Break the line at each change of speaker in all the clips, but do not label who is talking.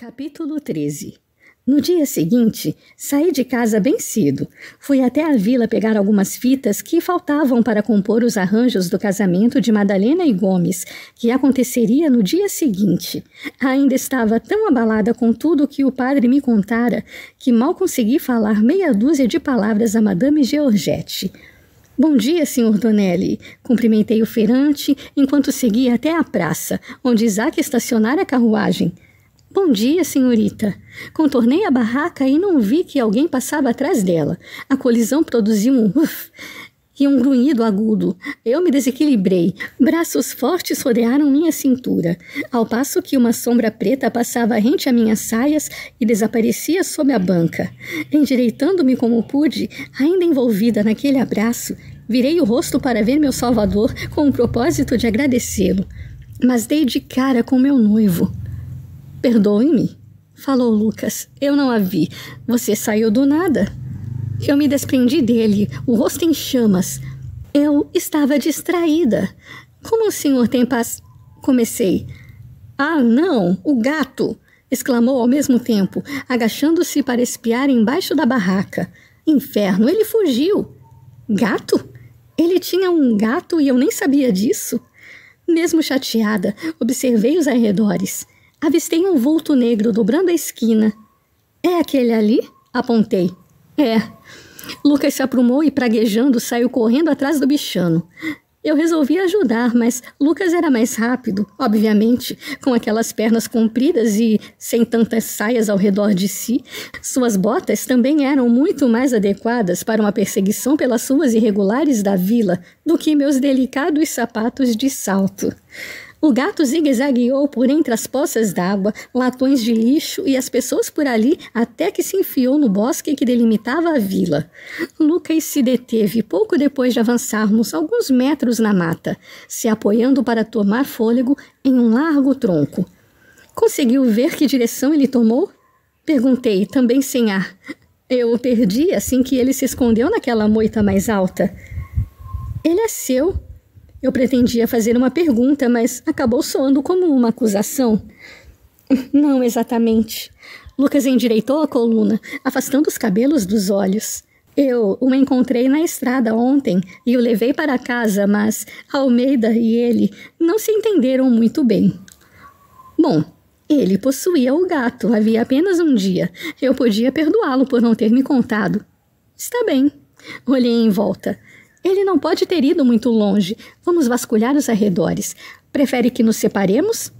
Capítulo 13. No dia seguinte, saí de casa bem cedo. Fui até a vila pegar algumas fitas que faltavam para compor os arranjos do casamento de Madalena e Gomes, que aconteceria no dia seguinte. Ainda estava tão abalada com tudo que o padre me contara que mal consegui falar meia dúzia de palavras a Madame Georgette. Bom dia, Sr. Donelli. Cumprimentei o feirante enquanto seguia até a praça, onde Isaac estacionara a carruagem. Bom dia, senhorita. Contornei a barraca e não vi que alguém passava atrás dela. A colisão produziu um uf e um grunhido agudo. Eu me desequilibrei. Braços fortes rodearam minha cintura, ao passo que uma sombra preta passava rente a minhas saias e desaparecia sob a banca. Endireitando-me como pude, ainda envolvida naquele abraço, virei o rosto para ver meu salvador com o propósito de agradecê-lo. Mas dei de cara com meu noivo. Perdoe-me, falou Lucas. Eu não a vi. Você saiu do nada. Eu me desprendi dele, o rosto em chamas. Eu estava distraída. Como o senhor tem paz? Comecei. Ah, não, o gato! Exclamou ao mesmo tempo, agachando-se para espiar embaixo da barraca. Inferno, ele fugiu. Gato? Ele tinha um gato e eu nem sabia disso? Mesmo chateada, observei os arredores. Avistei um vulto negro dobrando a esquina. É aquele ali? Apontei. É. Lucas se aprumou e, praguejando, saiu correndo atrás do bichano. Eu resolvi ajudar, mas Lucas era mais rápido, obviamente, com aquelas pernas compridas e sem tantas saias ao redor de si. Suas botas também eram muito mais adequadas para uma perseguição pelas ruas irregulares da vila do que meus delicados sapatos de salto. O gato zigue-zagueou por entre as poças d'água, latões de lixo e as pessoas por ali até que se enfiou no bosque que delimitava a vila. Lucas se deteve pouco depois de avançarmos alguns metros na mata, se apoiando para tomar fôlego em um largo tronco. Conseguiu ver que direção ele tomou? Perguntei, também sem ar. Eu o perdi assim que ele se escondeu naquela moita mais alta. Ele é seu. Eu pretendia fazer uma pergunta, mas acabou soando como uma acusação. Não exatamente. Lucas endireitou a coluna, afastando os cabelos dos olhos. Eu o encontrei na estrada ontem e o levei para casa, mas Almeida e ele não se entenderam muito bem. Bom, ele possuía o gato, havia apenas um dia. Eu podia perdoá-lo por não ter me contado. Está bem. Olhei em volta. Ele não pode ter ido muito longe. Vamos vasculhar os arredores. Prefere que nos separemos?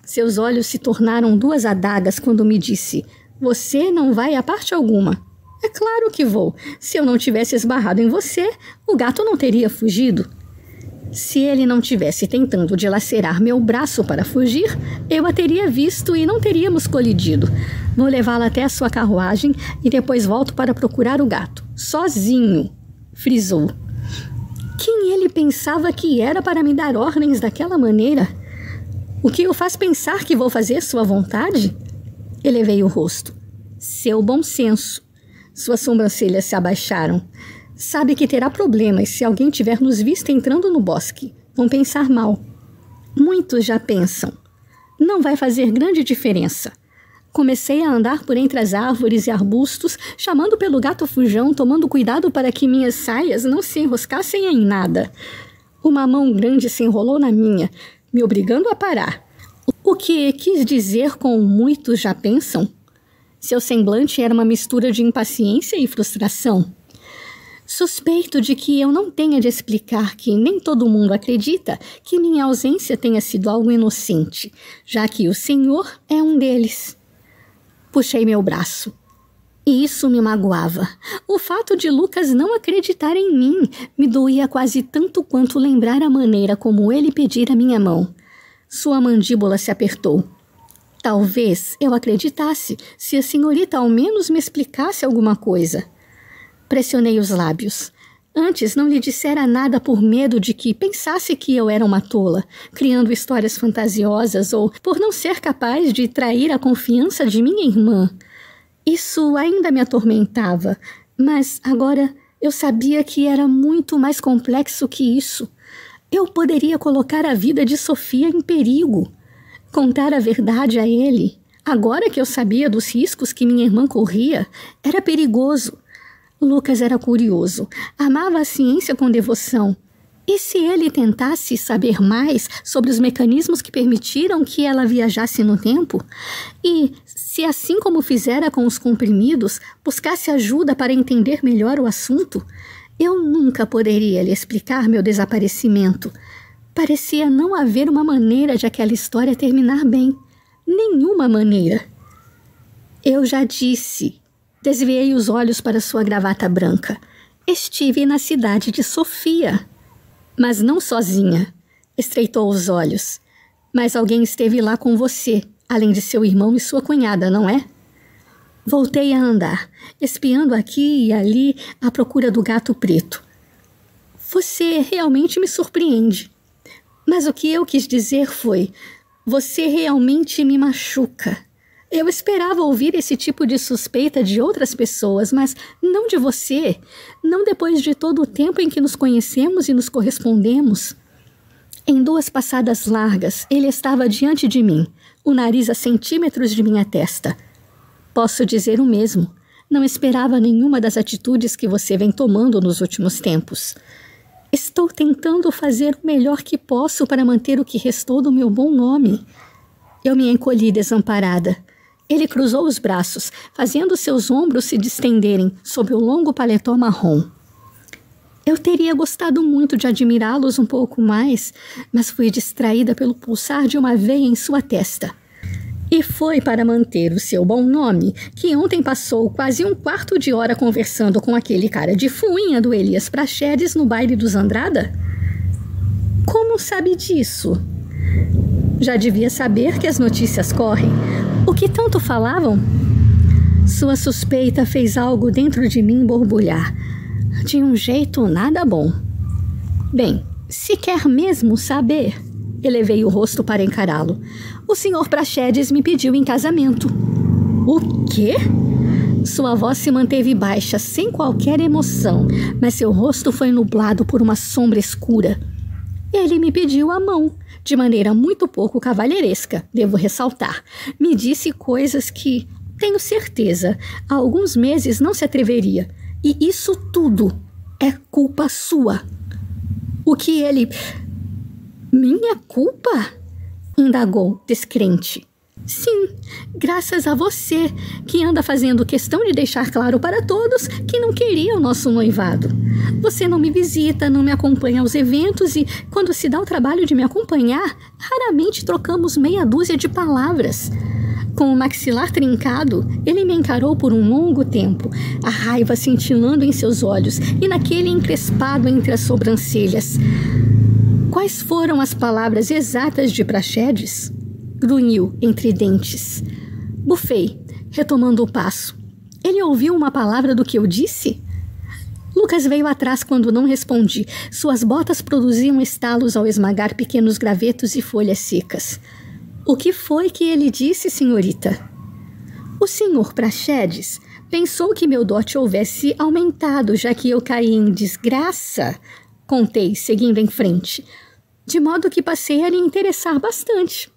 Seus olhos se tornaram duas adagas quando me disse: você não vai a parte alguma. É claro que vou. Se eu não tivesse esbarrado em você, o gato não teria fugido. Se ele não tivesse tentando dilacerar meu braço para fugir, eu a teria visto e não teríamos colidido. Vou levá-la até a sua carruagem e depois volto para procurar o gato. Sozinho, frisou. Quem ele pensava que era para me dar ordens daquela maneira? O que o faz pensar que vou fazer sua vontade? Elevei o rosto. Seu bom senso. Suas sobrancelhas se abaixaram. Sabe que terá problemas se alguém tiver nos visto entrando no bosque. Vão pensar mal. Muitos já pensam. Não vai fazer grande diferença. Comecei a andar por entre as árvores e arbustos, chamando pelo gato fujão, tomando cuidado para que minhas saias não se enroscassem em nada. Uma mão grande se enrolou na minha, me obrigando a parar. O que quis dizer com muitos já pensam? Seu semblante era uma mistura de impaciência e frustração. Suspeito de que eu não tenha de explicar que nem todo mundo acredita que minha ausência tenha sido algo inocente, já que o senhor é um deles. Puxei meu braço. E isso me magoava. O fato de Lucas não acreditar em mim me doía quase tanto quanto lembrar a maneira como ele pedira minha mão. Sua mandíbula se apertou. Talvez eu acreditasse se a senhorita ao menos me explicasse alguma coisa. Pressionei os lábios. Antes não lhe dissera nada por medo de que pensasse que eu era uma tola, criando histórias fantasiosas ou por não ser capaz de trair a confiança de minha irmã. Isso ainda me atormentava, mas agora eu sabia que era muito mais complexo que isso. Eu poderia colocar a vida de Sofia em perigo. Contar a verdade a ele, Agora que eu sabia dos riscos que minha irmã corria, era perigoso. Lucas era curioso, amava a ciência com devoção. E se ele tentasse saber mais sobre os mecanismos que permitiram que ela viajasse no tempo? E se, assim como fizera com os comprimidos, buscasse ajuda para entender melhor o assunto? Eu nunca poderia lhe explicar meu desaparecimento. Parecia não haver uma maneira de aquela história terminar bem. Nenhuma maneira. Eu já disse. Desviei os olhos para sua gravata branca. Estive na cidade de Sofia. Mas não sozinha. Estreitou os olhos. Mas alguém esteve lá com você, além de seu irmão e sua cunhada, não é? Voltei a andar, espiando aqui e ali à procura do gato preto. Você realmente me surpreende. Mas o que eu quis dizer foi: você realmente me machuca. Eu esperava ouvir esse tipo de suspeita de outras pessoas, mas não de você. Não depois de todo o tempo em que nos conhecemos e nos correspondemos. Em 2 passadas largas, ele estava diante de mim, o nariz a centímetros de minha testa. Posso dizer o mesmo. Não esperava nenhuma das atitudes que você vem tomando nos últimos tempos. Estou tentando fazer o melhor que posso para manter o que restou do meu bom nome. Eu me encolhi desamparada. Ele cruzou os braços, fazendo seus ombros se distenderem sob o longo paletó marrom. Eu teria gostado muito de admirá-los um pouco mais, mas fui distraída pelo pulsar de uma veia em sua testa. E foi para manter o seu bom nome que ontem passou quase 1/4 de hora conversando com aquele cara de fuinha do Elias Praxedes no baile dos Andrada? Como sabe disso? Já devia saber que as notícias correm. O que tanto falavam? Sua suspeita fez algo dentro de mim borbulhar. De um jeito nada bom. Bem, se quer mesmo saber... Elevei o rosto para encará-lo. O Sr. Praxedes me pediu em casamento. O quê? Sua voz se manteve baixa, sem qualquer emoção, mas seu rosto foi nublado por uma sombra escura. Ele me pediu a mão, de maneira muito pouco cavalheiresca, devo ressaltar. Me disse coisas que, tenho certeza, há alguns meses não se atreveria. E isso tudo é culpa sua. O que ele... Minha culpa? Indagou, descrente. Sim, graças a você, que anda fazendo questão de deixar claro para todos que não queria o nosso noivado. Você não me visita, não me acompanha aos eventos e, quando se dá o trabalho de me acompanhar, raramente trocamos meia dúzia de palavras. Com o maxilar trincado, ele me encarou por um longo tempo, a raiva cintilando em seus olhos e naquele encrespado entre as sobrancelhas. Quais foram as palavras exatas de Praxedes? Grunhiu entre dentes. Bufei, retomando o passo. Ele ouviu uma palavra do que eu disse? Lucas veio atrás quando não respondi. Suas botas produziam estalos ao esmagar pequenos gravetos e folhas secas. O que foi que ele disse, senhorita? O senhor Praxedes pensou que meu dote houvesse aumentado, já que eu caí em desgraça... Contei, seguindo em frente, de modo que passei a lhe interessar bastante.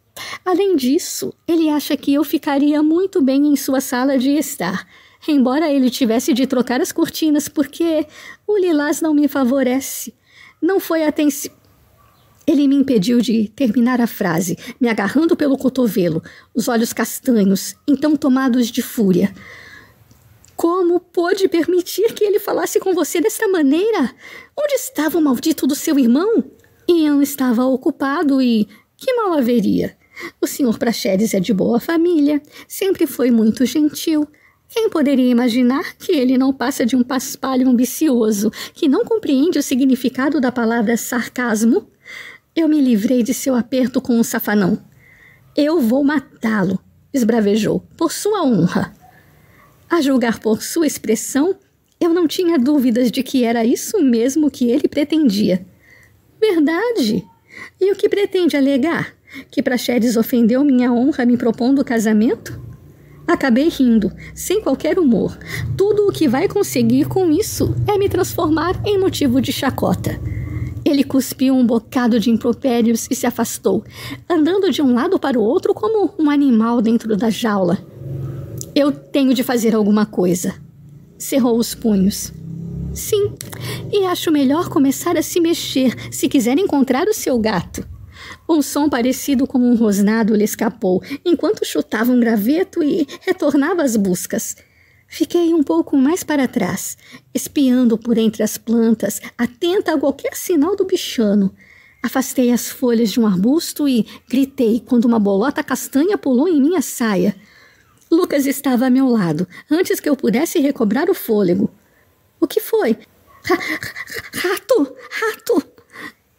Além disso, ele acha que eu ficaria muito bem em sua sala de estar, embora ele tivesse de trocar as cortinas, porque o lilás não me favorece. Não foi atenção... Ele me impediu de terminar a frase, me agarrando pelo cotovelo, os olhos castanhos, então tomados de fúria. Como pôde permitir que ele falasse com você desta maneira? Onde estava o maldito do seu irmão? Ian estava ocupado e... Que mal haveria? O Sr. Praxedes é de boa família, sempre foi muito gentil. Quem poderia imaginar que ele não passa de um paspalho ambicioso, que não compreende o significado da palavra sarcasmo? Eu me livrei de seu aperto com um safanão. Eu vou matá-lo, esbravejou, por sua honra. A julgar por sua expressão, eu não tinha dúvidas de que era isso mesmo que ele pretendia. Verdade? E o que pretende alegar? Que Praxedes ofendeu minha honra me propondo casamento? Acabei rindo, sem qualquer humor. Tudo o que vai conseguir com isso é me transformar em motivo de chacota. Ele cuspiu um bocado de impropérios e se afastou, andando de um lado para o outro como um animal dentro da jaula. Eu tenho de fazer alguma coisa. Cerrou os punhos. Sim, e acho melhor começar a se mexer se quiser encontrar o seu gato. Um som parecido com um rosnado lhe escapou, enquanto chutava um graveto e retornava às buscas. Fiquei um pouco mais para trás, espiando por entre as plantas, atenta a qualquer sinal do bichano. Afastei as folhas de um arbusto e gritei quando uma bolota castanha pulou em minha saia. Lucas estava a meu lado, antes que eu pudesse recobrar o fôlego. O que foi? Rato! Rato!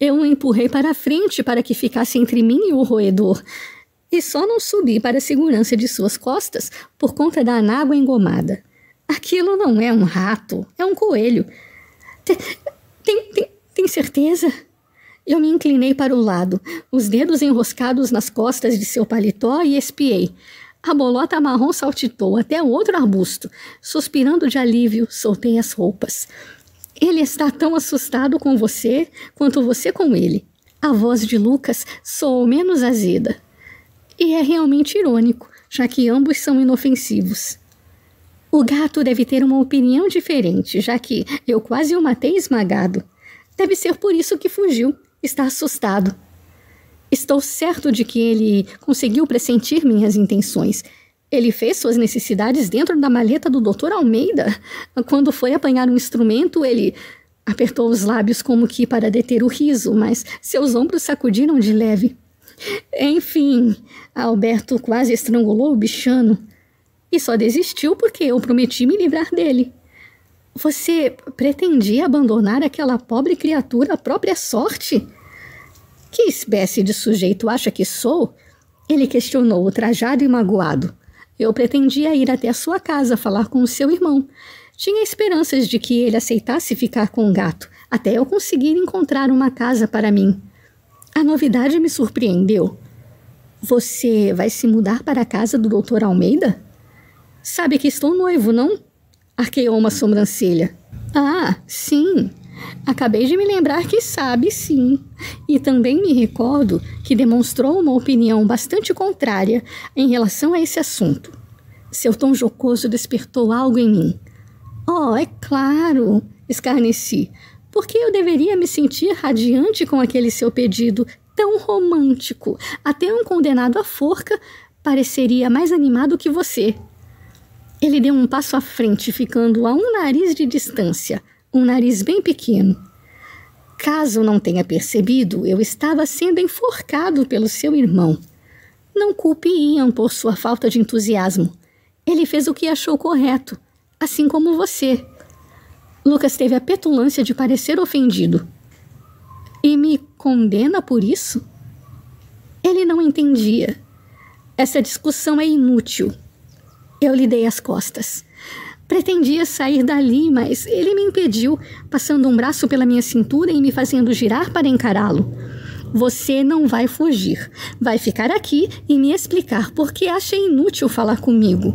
Eu o empurrei para a frente para que ficasse entre mim e o roedor. E só não subi para a segurança de suas costas por conta da anágua engomada. Aquilo não é um rato, é um coelho. Tem certeza? Eu me inclinei para o lado, os dedos enroscados nas costas de seu paletó e espiei. A bolota marrom saltitou até o outro arbusto. Suspirando de alívio, soltei as roupas. Ele está tão assustado com você quanto você com ele. A voz de Lucas soou menos azeda. E é realmente irônico, já que ambos são inofensivos. O gato deve ter uma opinião diferente, já que eu quase o matei esmagado. Deve ser por isso que fugiu. Está assustado. Estou certo de que ele conseguiu pressentir minhas intenções. Ele fez suas necessidades dentro da maleta do Dr. Almeida. Quando foi apanhar um instrumento, ele apertou os lábios como que para deter o riso, mas seus ombros sacudiram de leve. Enfim, Alberto quase estrangulou o bichano. E só desistiu porque eu prometi me livrar dele. Você pretendia abandonar aquela pobre criatura à própria sorte? Que espécie de sujeito acha que sou? Ele questionou, ultrajado e magoado. Eu pretendia ir até a sua casa falar com o seu irmão. Tinha esperanças de que ele aceitasse ficar com o gato, até eu conseguir encontrar uma casa para mim. A novidade me surpreendeu. Você vai se mudar para a casa do Dr. Almeida? Sabe que estou noivo, não? Arqueou uma sobrancelha. Ah, sim. Acabei de me lembrar que sabe, sim. E também me recordo que demonstrou uma opinião bastante contrária em relação a esse assunto. Seu tom jocoso despertou algo em mim. Oh, é claro, escarneci. Por que eu deveria me sentir radiante com aquele seu pedido tão romântico? Até um condenado à forca pareceria mais animado que você. Ele deu um passo à frente, ficando a um nariz de distância. Um nariz bem pequeno. Caso não tenha percebido, eu estava sendo enforcado pelo seu irmão. Não culpe Ian por sua falta de entusiasmo. Ele fez o que achou correto, assim como você. Lucas teve a petulância de parecer ofendido. E me condena por isso? Ele não entendia. Essa discussão é inútil. Eu lhe dei as costas. Pretendia sair dali, mas ele me impediu, passando um braço pela minha cintura e me fazendo girar para encará-lo. Você não vai fugir. Vai ficar aqui e me explicar por que acha inútil falar comigo.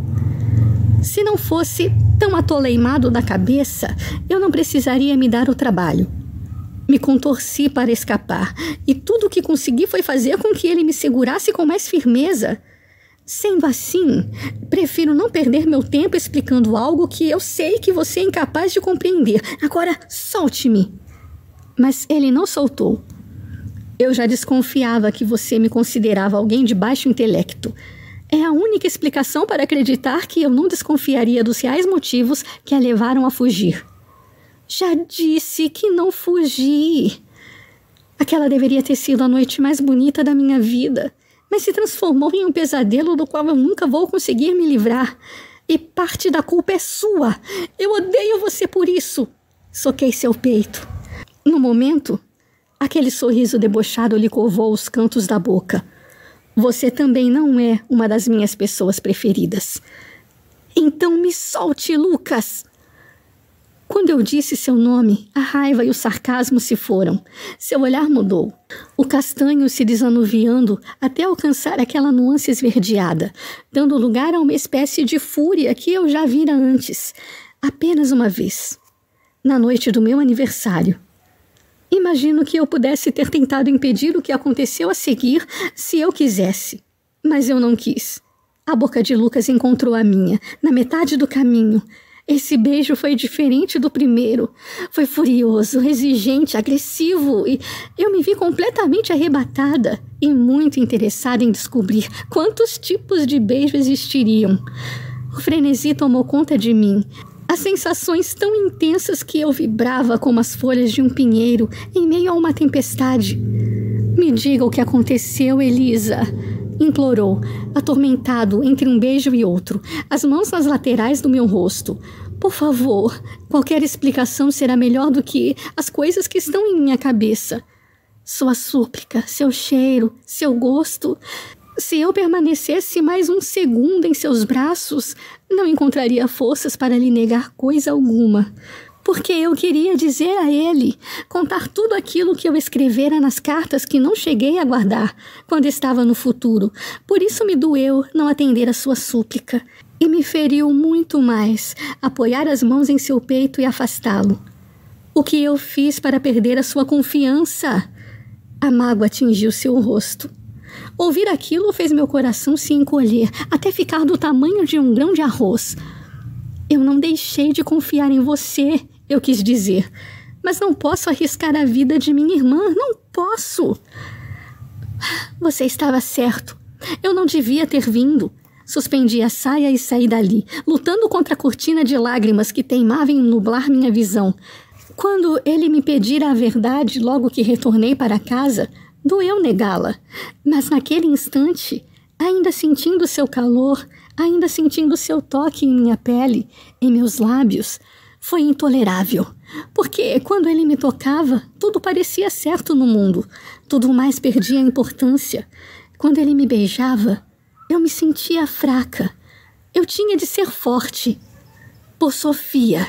Se não fosse tão atoleimado da cabeça, eu não precisaria me dar o trabalho. Me contorci para escapar, e tudo o que consegui foi fazer com que ele me segurasse com mais firmeza. Sendo assim, prefiro não perder meu tempo explicando algo que eu sei que você é incapaz de compreender. Agora, solte-me. Mas ele não soltou. Eu já desconfiava que você me considerava alguém de baixo intelecto. É a única explicação para acreditar que eu não desconfiaria dos reais motivos que a levaram a fugir. Já disse que não fugi. Aquela deveria ter sido a noite mais bonita da minha vida. Mas se transformou em um pesadelo do qual eu nunca vou conseguir me livrar. E parte da culpa é sua. Eu odeio você por isso. Soquei seu peito. No momento, aquele sorriso debochado lhe covou os cantos da boca. Você também não é uma das minhas pessoas preferidas. Então me solte, Lucas. Quando eu disse seu nome, a raiva e o sarcasmo se foram. Seu olhar mudou. O castanho se desanuviando até alcançar aquela nuance esverdeada, dando lugar a uma espécie de fúria que eu já vira antes. Apenas uma vez. Na noite do meu aniversário. Imagino que eu pudesse ter tentado impedir o que aconteceu a seguir se eu quisesse. Mas eu não quis. A boca de Lucas encontrou a minha, na metade do caminho. Esse beijo foi diferente do primeiro. Foi furioso, exigente, agressivo e eu me vi completamente arrebatada e muito interessada em descobrir quantos tipos de beijo existiriam. O frenesi tomou conta de mim. As sensações tão intensas que eu vibrava como as folhas de um pinheiro em meio a uma tempestade. Me diga o que aconteceu, Elisa, implorou, atormentado entre um beijo e outro, as mãos nas laterais do meu rosto. Por favor, qualquer explicação será melhor do que as coisas que estão em minha cabeça. Sua súplica, seu cheiro, seu gosto. Se eu permanecesse mais um segundo em seus braços, não encontraria forças para lhe negar coisa alguma. Porque eu queria dizer a ele, contar tudo aquilo que eu escrevera nas cartas que não cheguei a guardar quando estava no futuro. Por isso me doeu não atender a sua súplica. E me feriu muito mais apoiar as mãos em seu peito e afastá-lo. O que eu fiz para perder a sua confiança? A mágoa atingiu seu rosto. Ouvir aquilo fez meu coração se encolher, até ficar do tamanho de um grão de arroz. Eu não deixei de confiar em você, eu quis dizer. Mas não posso arriscar a vida de minha irmã, não posso. Você estava certo. Eu não devia ter vindo. Suspendi a saia e saí dali, lutando contra a cortina de lágrimas que teimava em nublar minha visão. Quando ele me pedira a verdade logo que retornei para casa, doeu negá-la. Mas naquele instante, ainda sentindo seu calor, ainda sentindo seu toque em minha pele, em meus lábios, foi intolerável. Porque quando ele me tocava, tudo parecia certo no mundo. Tudo mais perdia importância. Quando ele me beijava, eu me sentia fraca. Eu tinha de ser forte. Por Sofia.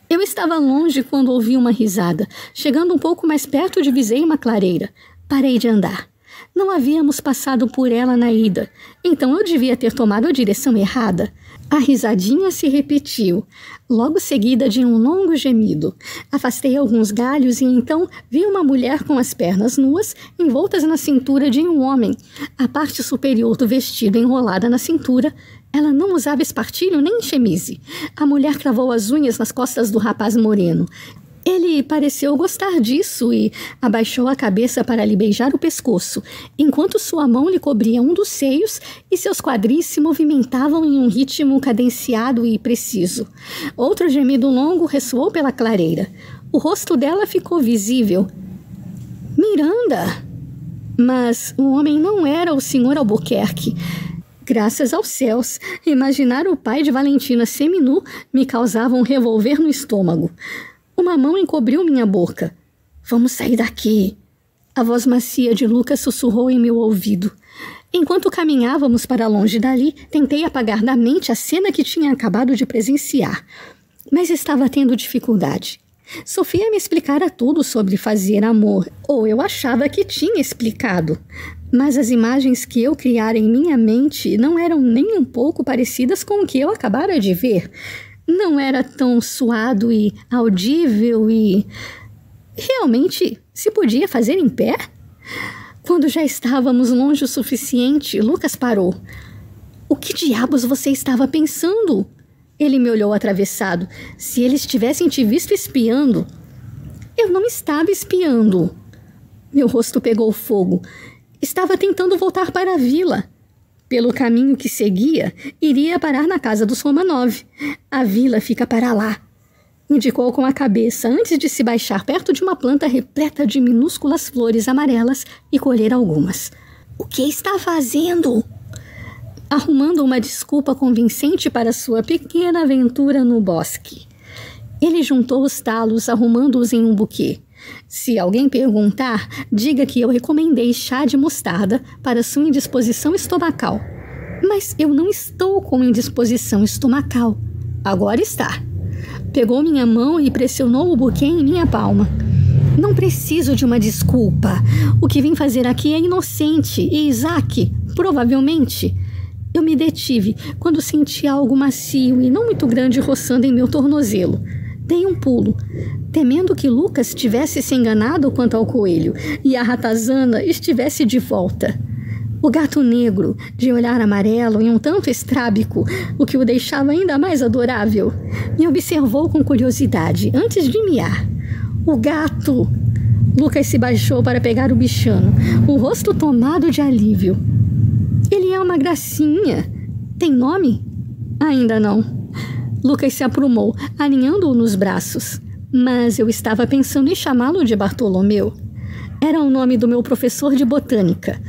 Eu estava longe quando ouvi uma risada. Chegando um pouco mais perto, divisei uma clareira. Parei de andar. Não havíamos passado por ela na ida, então eu devia ter tomado a direção errada. A risadinha se repetiu, logo seguida de um longo gemido. Afastei alguns galhos e então vi uma mulher com as pernas nuas, envoltas na cintura de um homem. A parte superior do vestido enrolada na cintura. Ela não usava espartilho nem chemise. A mulher cravou as unhas nas costas do rapaz moreno. Ele pareceu gostar disso e abaixou a cabeça para lhe beijar o pescoço, enquanto sua mão lhe cobria um dos seios e seus quadris se movimentavam em um ritmo cadenciado e preciso. Outro gemido longo ressoou pela clareira. O rosto dela ficou visível. Miranda! Mas o homem não era o Sr. Albuquerque. Graças aos céus, imaginar o pai de Valentina seminu me causava um revolver no estômago. Uma mão encobriu minha boca. Vamos sair daqui. A voz macia de Lucas sussurrou em meu ouvido. Enquanto caminhávamos para longe dali, tentei apagar da mente a cena que tinha acabado de presenciar. Mas estava tendo dificuldade. Sofia me explicara tudo sobre fazer amor, ou eu achava que tinha explicado. Mas as imagens que eu criara em minha mente não eram nem um pouco parecidas com o que eu acabara de ver. Não era tão suado e audível e... Realmente, se podia fazer em pé? Quando já estávamos longe o suficiente, Lucas parou. O que diabos você estava pensando? Ele me olhou atravessado. Se eles tivessem te visto espiando... Eu não estava espiando. Meu rosto pegou fogo. Estava tentando voltar para a vila. Pelo caminho que seguia, iria parar na casa dos Romanov. A vila fica para lá. Indicou com a cabeça antes de se baixar perto de uma planta repleta de minúsculas flores amarelas e colher algumas. O que está fazendo? Arrumando uma desculpa convincente para sua pequena aventura no bosque. Ele juntou os talos, arrumando-os em um buquê. Se alguém perguntar, diga que eu recomendei chá de mostarda para sua indisposição estomacal. Mas eu não estou com indisposição estomacal. Agora está. Pegou minha mão e pressionou o buquê em minha palma. Não preciso de uma desculpa. O que vim fazer aqui é inocente e Isaac, provavelmente... Eu me detive quando senti algo macio e não muito grande roçando em meu tornozelo. Dei um pulo. temendo que Lucas tivesse se enganado quanto ao coelho e a ratazana estivesse de volta. O gato negro, de olhar amarelo e um tanto estrábico, o que o deixava ainda mais adorável, me observou com curiosidade antes de miar. O gato! Lucas se baixou para pegar o bichano, o rosto tomado de alívio. Ele é uma gracinha. Tem nome? Ainda não. Lucas se aprumou, aninhando-o nos braços. Mas eu estava pensando em chamá-lo de Bartolomeu. Era o nome do meu professor de botânica.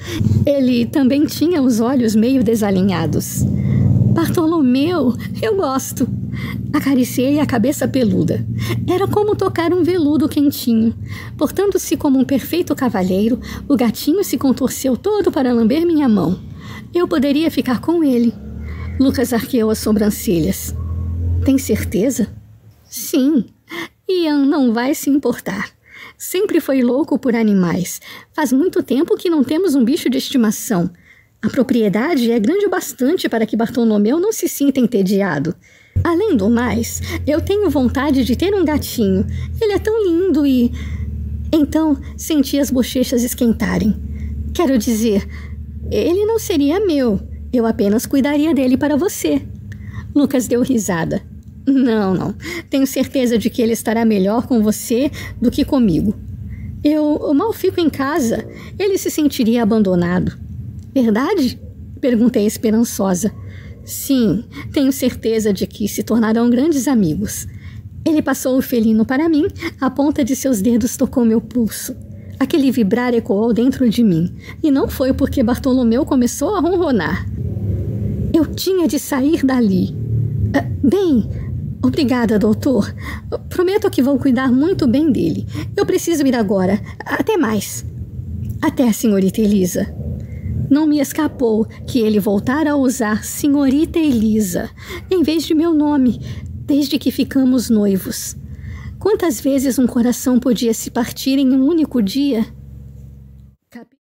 Ele também tinha os olhos meio desalinhados. Bartolomeu, eu gosto. Acariciei a cabeça peluda. Era como tocar um veludo quentinho. Portando-se como um perfeito cavalheiro, o gatinho se contorceu todo para lamber minha mão. Eu poderia ficar com ele. Lucas arqueou as sobrancelhas. Tem certeza? Sim. Ian não vai se importar. Sempre foi louco por animais. Faz muito tempo que não temos um bicho de estimação. A propriedade é grande o bastante para que Bartolomeu não se sinta entediado. Além do mais, eu tenho vontade de ter um gatinho. Ele é tão lindo e... Então, senti as bochechas esquentarem. Quero dizer, ele não seria meu. Eu apenas cuidaria dele para você. Lucas deu risada. Não. Tenho certeza de que ele estará melhor com você do que comigo. Eu mal fico em casa. Ele se sentiria abandonado. Verdade? Perguntei esperançosa. Sim, tenho certeza de que se tornarão grandes amigos. Ele passou o felino para mim, a ponta de seus dedos tocou meu pulso. Aquele vibrar ecoou dentro de mim, e não foi porque Bartolomeu começou a ronronar. Eu tinha de sair dali. Bem, obrigada, doutor. Prometo que vou cuidar muito bem dele. Eu preciso ir agora. Até mais. Até, senhorita Elisa. Não me escapou que ele voltara a usar senhorita Elisa, em vez de meu nome, desde que ficamos noivos. Quantas vezes um coração podia se partir em um único dia?